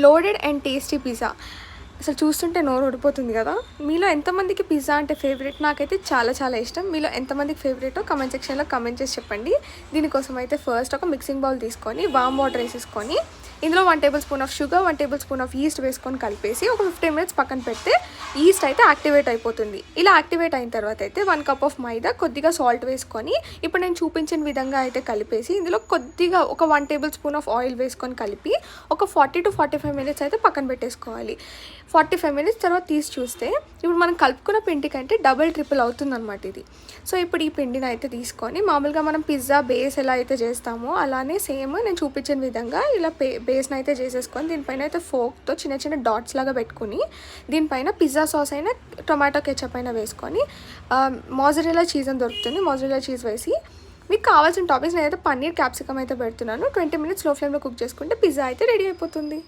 Loaded and tasty pizza. అసలు చూస్తుంటే నోరు ఊడిపోతుంది కదా. మీలో ఎంతమందికి పిజ్జా అంటే ఫేవరెట్? నాకైతే చాలా చాలా ఇష్టం. మీలో ఎంతమందికి ఫేవరెటో కమెంట్ సెక్షన్లో కమెంట్ చేసి చెప్పండి. దీనికోసం అయితే ఫస్ట్ ఒక మిక్సింగ్ బౌల్ తీసుకొని వామ్ వాటర్ వేసేసుకొని ఇందులో 1 table spoon of sugar, 1 table spoon of east వేసుకొని కలిపేసి ఒక 15 మినిట్స్ పక్కన పెడితే ఈస్ట్ అయితే యాక్టివేట్ అయిపోతుంది. ఇలా యాక్టివేట్ అయిన తర్వాత అయితే 1 కప్ ఆఫ్ మైదా, కొద్దిగా సాల్ట్ వేసుకొని ఇప్పుడు నేను చూపించిన విధంగా అయితే కలిపేసి ఇందులో కొద్దిగా ఒక 1 టేబుల్ స్పూన్ ఆఫ్ ఆయిల్ వేసుకొని కలిపి ఒక 40 to 45 మినిట్స్ అయితే పక్కన పెట్టేసుకోవాలి. 45 మినిట్స్ తర్వాత తీసి చూస్తే ఇప్పుడు మనం కలుపుకున్న పిండి కంటే డబుల్ ట్రిపుల్ అవుతుందన్నమాట ఇది. సో ఇప్పుడు ఈ పిండిని అయితే తీసుకొని మామూలుగా మనం పిజ్జా బేస్ ఎలా అయితే చేస్తామో అలానే సేమ్ నేను చూపించిన విధంగా ఇలా బేస్ని అయితే చేసేసుకొని దీనిపైన అయితే ఫోక్తో చిన్న చిన్న డాట్స్ లాగా పెట్టుకుని దీనిపైన పిజ్జా సాస్ అయినా టొమాటో కెచప్ అయినా వేసుకొని మోజరెల్లా చీజ్ అని దొరుకుతుంది, మోజరెల్లా చీజ్ వేసి మీకు కావాల్సిన టాపింగ్స్ నేనైతే పన్నీర్ క్యాప్సికమ్ అయితే పెడుతున్నాను. 20 మినిట్స్ లో ఫ్లేమ్లో కుక్ చేసుకుంటే పిజ్జా అయితే రెడీ అయిపోతుంది.